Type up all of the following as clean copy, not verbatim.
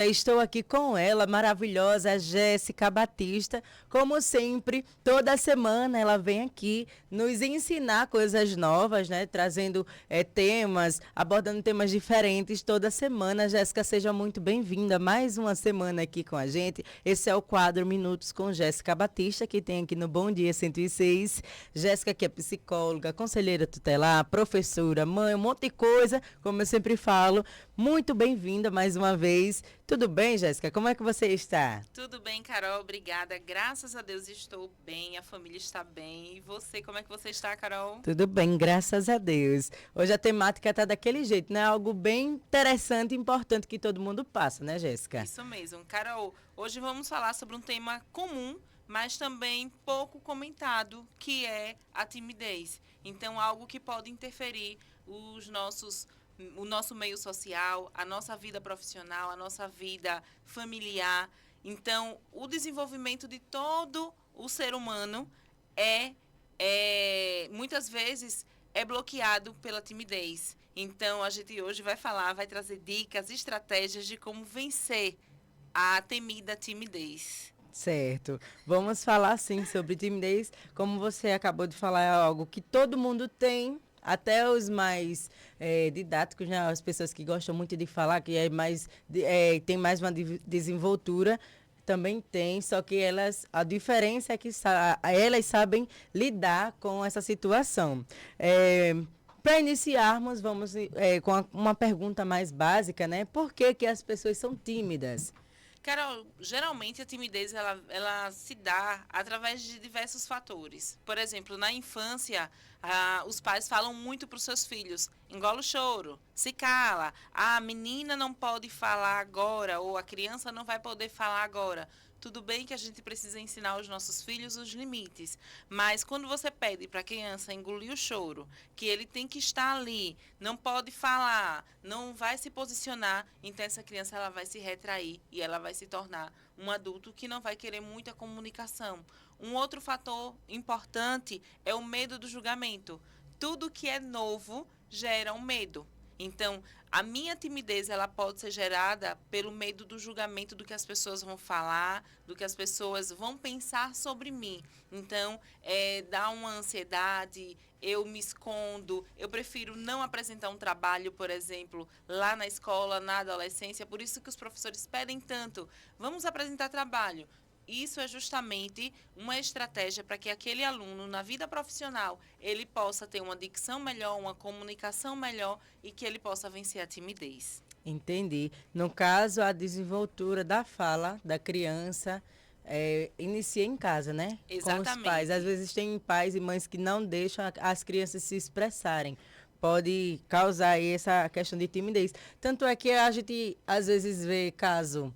Estou aqui com ela, maravilhosa, Jéssica Batista. Como sempre, toda semana ela vem aqui nos ensinar coisas novas, né? Trazendo temas, abordando temas diferentes toda semana. Jéssica, seja muito bem-vinda. Mais uma semana aqui com a gente. Esse é o quadro Minutos com Jéssica Batista, que tem aqui no Bom Dia 106. Jéssica, que é psicóloga, conselheira tutelar, professora, mãe, um monte de coisa, como eu sempre falo. Muito bem-vinda mais uma vez. Tudo bem, Jéssica? Como é que você está? Tudo bem, Carol? Obrigada. Graças a Deus estou bem, a família está bem. E você, como é que você está, Carol? Tudo bem, graças a Deus. Hoje a temática está daquele jeito, né? Algo bem interessante e importante que todo mundo passa, né, Jéssica? Isso mesmo. Carol, hoje vamos falar sobre um tema comum, mas também pouco comentado, que é a timidez. Então, algo que pode interferir o nosso meio social, a nossa vida profissional, a nossa vida familiar. Então, o desenvolvimento de todo o ser humano muitas vezes é bloqueado pela timidez. Então, a gente hoje vai trazer dicas, estratégias de como vencer a temida timidez. Certo. Vamos falar sim sobre timidez. Como você acabou de falar, é algo que todo mundo tem. Até os mais didáticos, né? As pessoas que gostam muito de falar, que tem mais uma desenvoltura, também tem, só que a diferença é que elas sabem lidar com essa situação. Para iniciarmos, vamos com uma pergunta mais básica, né? Por que que as pessoas são tímidas? Carol, geralmente a timidez ela se dá através de diversos fatores. Por exemplo, na infância, os pais falam muito para os seus filhos: engola o choro, se cala, a menina não pode falar agora, ou a criança não vai poder falar agora. Tudo bem que a gente precisa ensinar aos nossos filhos os limites, mas quando você pede para a criança engolir o choro, que ele tem que estar ali, não pode falar, não vai se posicionar, então essa criança ela vai se retrair e ela vai se tornar um adulto que não vai querer muita comunicação. Um outro fator importante é o medo do julgamento. Tudo que é novo gera um medo. Então, a minha timidez ela pode ser gerada pelo medo do julgamento do que as pessoas vão falar, do que as pessoas vão pensar sobre mim. Então, dá uma ansiedade, eu me escondo, eu prefiro não apresentar um trabalho, por exemplo, lá na escola, na adolescência. Por isso que os professores pedem tanto: vamos apresentar trabalho. Isso é justamente uma estratégia para que aquele aluno, na vida profissional, ele possa ter uma dicção melhor, uma comunicação melhor e que ele possa vencer a timidez. Entendi. No caso, a desenvoltura da fala da criança inicia em casa, né? Com os pais. Às Exatamente. vezes tem pais e mães que não deixam as crianças se expressarem. Pode causar aí essa questão de timidez. Tanto é que a gente às vezes vê caso.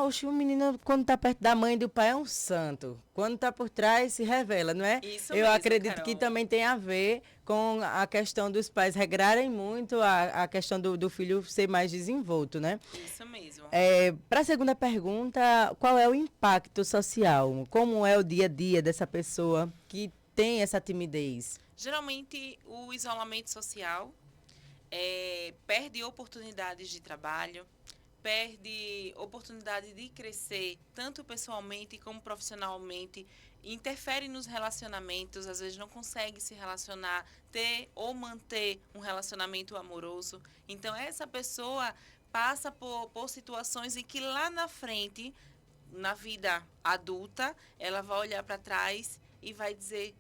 Oxe, o menino, quando tá perto da mãe e do pai, é um santo. Quando tá por trás, se revela, não é? Isso Eu mesmo, acredito que Carol. também tem a ver com a questão dos pais regrarem muito a questão do filho ser mais desenvolto, né? Isso mesmo. Para a segunda pergunta, qual é o impacto social? Como é o dia a dia dessa pessoa que tem essa timidez? Geralmente, o isolamento social perde oportunidades de trabalho, perde oportunidade de crescer, tanto pessoalmente como profissionalmente, interfere nos relacionamentos, às vezes não consegue se relacionar, ter ou manter um relacionamento amoroso. Então, essa pessoa passa por situações em que lá na frente, na vida adulta, ela vai olhar para trás e vai dizer: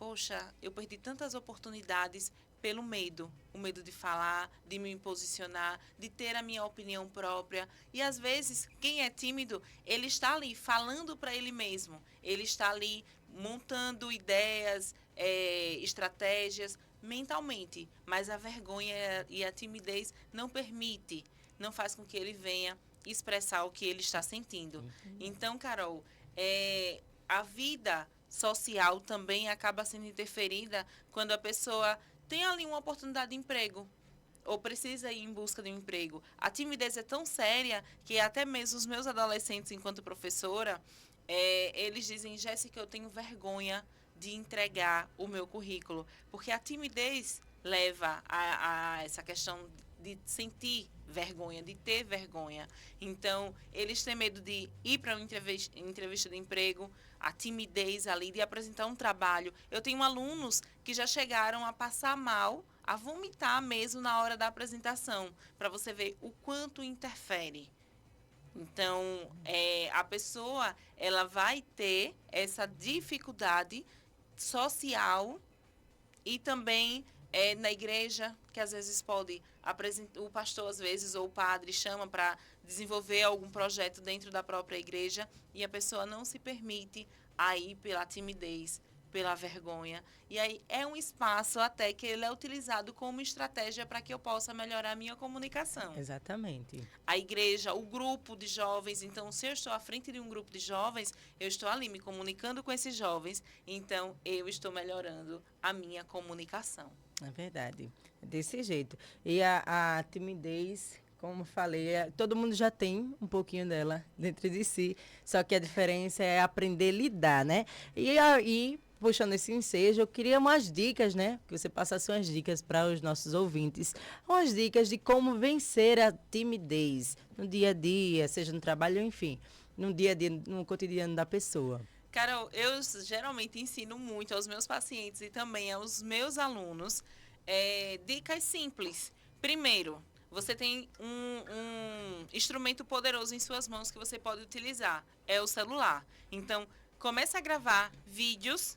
poxa, eu perdi tantas oportunidades pelo medo. O medo de falar, de me posicionar, de ter a minha opinião própria. E às vezes, quem é tímido, ele está ali falando para ele mesmo. Ele está ali montando ideias, estratégias mentalmente. Mas a vergonha e a timidez não permite, não faz com que ele venha expressar o que ele está sentindo. Então, Carol, a vida social também acaba sendo interferida quando a pessoa tem ali uma oportunidade de emprego ou precisa ir em busca de um emprego. A timidez é tão séria que até mesmo os meus adolescentes, enquanto professora, eles dizem: Jéssica, eu tenho vergonha de entregar o meu currículo, porque a timidez leva a essa questão de sentir vergonha, de ter vergonha. Então, eles têm medo de ir para uma entrevista de emprego, a timidez ali de apresentar um trabalho. Eu tenho alunos que já chegaram a passar mal, a vomitar mesmo na hora da apresentação, para você ver o quanto interfere. Então, a pessoa ela vai ter essa dificuldade social e também na igreja, que às vezes pode apresentar, o pastor às vezes ou o padre chama para desenvolver algum projeto dentro da própria igreja e a pessoa não se permite aí pela timidez, pela vergonha. E aí é um espaço até que ele é utilizado como estratégia para que eu possa melhorar a minha comunicação. Exatamente. A igreja, o grupo de jovens. Então, se eu estou à frente de um grupo de jovens, eu estou ali me comunicando com esses jovens. Então, eu estou melhorando a minha comunicação. É verdade. Desse jeito. E a timidez, como falei, todo mundo já tem um pouquinho dela dentro de si. Só que a diferença é aprender a lidar, né? E aí, puxando esse ensejo, eu queria umas dicas, né? Que você passasse umas dicas para os nossos ouvintes. Umas dicas de como vencer a timidez no dia a dia, seja no trabalho, enfim, no dia a dia, no cotidiano da pessoa. Carol, eu geralmente ensino muito aos meus pacientes e também aos meus alunos dicas simples. Primeiro, você tem um instrumento poderoso em suas mãos que você pode utilizar, é o celular. Então, comece a gravar vídeos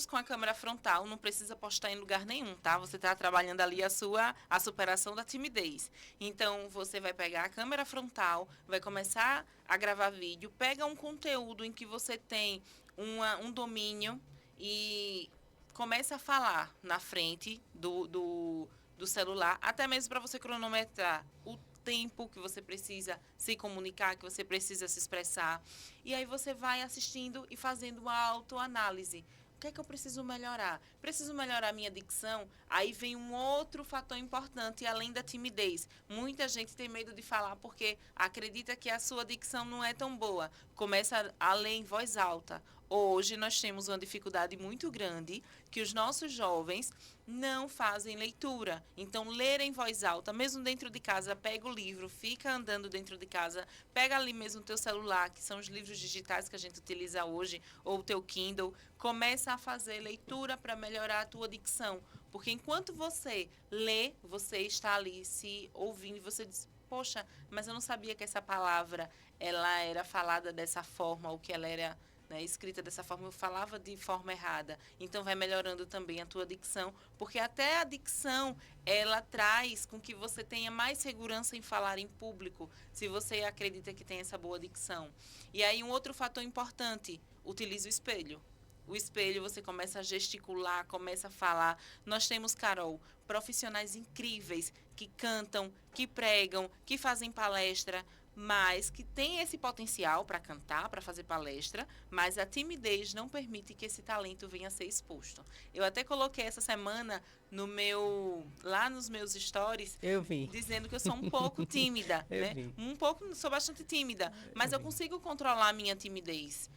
com a câmera frontal, não precisa postar em lugar nenhum, tá? Você está trabalhando ali a superação da timidez. Então, você vai pegar a câmera frontal, vai começar a gravar vídeo, pega um conteúdo em que você tem um domínio e começa a falar na frente do celular, até mesmo para você cronometrar o tempo que você precisa se comunicar, que você precisa se expressar. E aí você vai assistindo e fazendo uma autoanálise. O que é que eu preciso melhorar? Preciso melhorar a minha dicção? Aí vem um outro fator importante, além da timidez. Muita gente tem medo de falar porque acredita que a sua dicção não é tão boa. Começa a ler em voz alta. Hoje nós temos uma dificuldade muito grande que os nossos jovens não fazem leitura. Então, ler em voz alta, mesmo dentro de casa, pega o livro, fica andando dentro de casa, pega ali mesmo o teu celular, que são os livros digitais que a gente utiliza hoje, ou o teu Kindle, começa a fazer leitura para melhorar a tua dicção. Porque enquanto você lê, você está ali se ouvindo e você diz, poxa, mas eu não sabia que essa palavra ela era falada dessa forma, ou que ela era escrita dessa forma, eu falava de forma errada. Então, vai melhorando também a tua dicção, porque até a dicção, ela traz com que você tenha mais segurança em falar em público, se você acredita que tem essa boa dicção. E aí, um outro fator importante, utilize o espelho. O espelho, você começa a gesticular, começa a falar. Nós temos, Carol, profissionais incríveis que cantam, que pregam, que fazem palestra, mas que tem esse potencial para cantar, para fazer palestra, mas a timidez não permite que esse talento venha a ser exposto. Eu até coloquei essa semana lá nos meus stories, eu vi, dizendo que eu sou um pouco tímida, né? Sou bastante tímida, mas eu consigo controlar a minha timidez.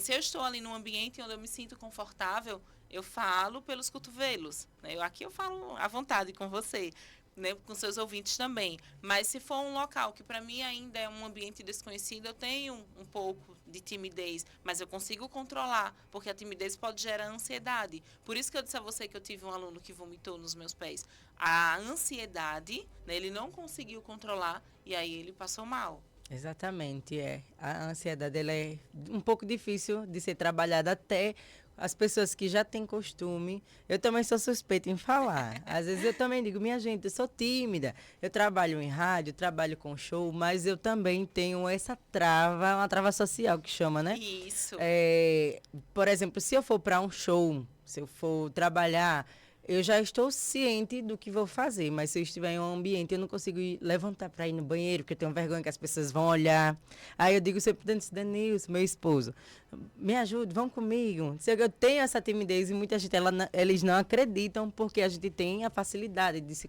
Se eu estou ali num ambiente onde eu me sinto confortável, eu falo pelos cotovelos, né? Aqui eu falo à vontade com você, né, com seus ouvintes também. Mas se for um local que para mim ainda é um ambiente desconhecido, eu tenho um pouco de timidez, mas eu consigo controlar, porque a timidez pode gerar ansiedade. Por isso que eu disse a você que eu tive um aluno que vomitou nos meus pés. A ansiedade, né, ele não conseguiu controlar e aí ele passou mal. Exatamente, a ansiedade ela é um pouco difícil de ser trabalhada até as pessoas que já têm costume. Eu também sou suspeita em falar. Às vezes eu também digo, minha gente, eu sou tímida. Eu trabalho em rádio, trabalho com show, mas eu também tenho essa trava, uma trava social que chama, né? Isso. Por exemplo, se eu for para um show, se eu for trabalhar, eu já estou ciente do que vou fazer, mas se eu estiver em um ambiente, eu não consigo levantar para ir no banheiro, porque eu tenho vergonha que as pessoas vão olhar. Aí eu digo sempre, Danilson, meu esposo, me ajude, vão comigo. Eu tenho essa timidez e muita gente, eles não acreditam, porque a gente tem a facilidade de se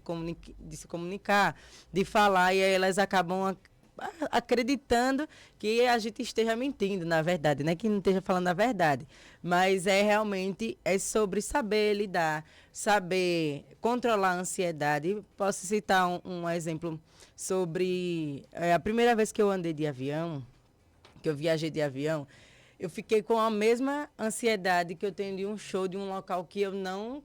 comunicar, de falar, e aí elas acabam acreditando que a gente esteja mentindo, na verdade, né? Que não esteja falando a verdade. Mas é sobre saber lidar, saber controlar a ansiedade. Posso citar um exemplo sobre a primeira vez que eu andei de avião, que eu viajei de avião, eu fiquei com a mesma ansiedade que eu tenho de um show de um local que eu não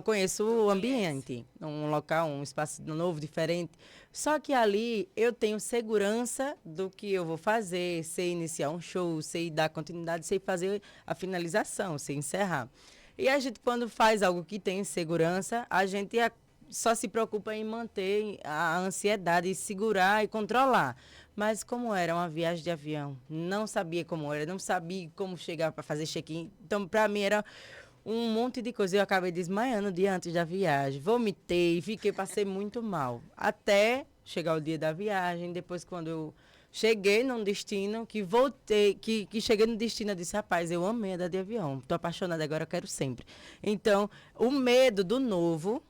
conheço o ambiente, um local, um espaço novo, diferente. Só que ali eu tenho segurança do que eu vou fazer, sei iniciar um show, sei dar continuidade, sei fazer a finalização, sei encerrar. E a gente, quando faz algo que tem segurança, a gente só se preocupa em manter a ansiedade, e segurar e controlar. Mas como era uma viagem de avião, não sabia como era, não sabia como chegar para fazer check-in. Então, para mim, era um monte de coisa. Eu acabei desmaiando diante da viagem, vomitei, passei muito mal. Até chegar o dia da viagem, depois quando eu cheguei num destino, que voltei, que cheguei no destino, eu disse, rapaz, eu amei andar de avião, tô apaixonada, agora eu quero sempre. Então, o medo do novo,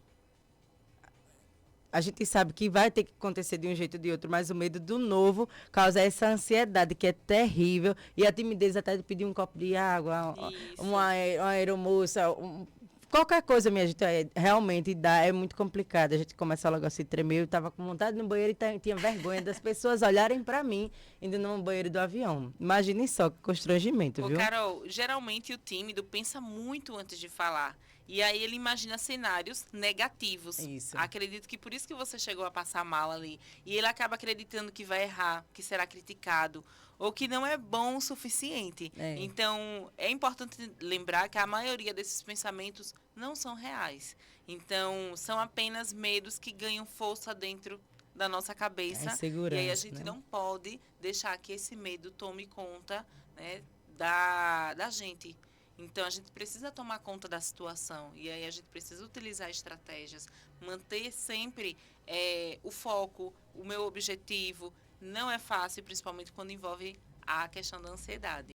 a gente sabe que vai ter que acontecer de um jeito ou de outro, mas o medo do novo causa essa ansiedade que é terrível e a timidez até de pedir um copo de água, uma aeromoça, qualquer coisa, minha gente, realmente é muito complicado. A gente começa logo a se tremer. Eu estava com vontade no banheiro e tinha vergonha das pessoas olharem para mim indo no banheiro do avião. Imagine só que constrangimento, viu? Carol, geralmente o tímido pensa muito antes de falar. E aí ele imagina cenários negativos. Isso. Acredito que por isso que você chegou a passar mal ali. E ele acaba acreditando que vai errar, que será criticado, ou que não é bom o suficiente. Então, é importante lembrar que a maioria desses pensamentos não são reais. Então, são apenas medos que ganham força dentro da nossa cabeça. E aí a gente não pode deixar que esse medo tome conta, né, da gente. Então, a gente precisa tomar conta da situação. E aí a gente precisa utilizar estratégias. Manter sempre o foco, o meu objetivo. Não é fácil, principalmente quando envolve a questão da ansiedade.